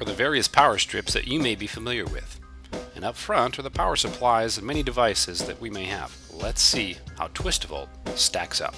are the various power strips that you may be familiar with. And up front are the power supplies and many devices that we may have. Let's see how TwistVolt stacks up.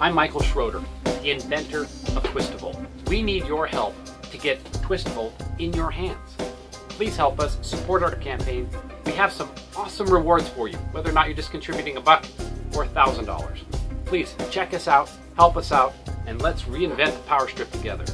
I'm Michael Schroeder, the inventor of TwistVolt. We need your help to get TwistVolt in your hands. Please help us support our campaign. We have some awesome rewards for you, whether or not you're just contributing $1 or $1,000. Please check us out, help us out, and let's reinvent the power strip together.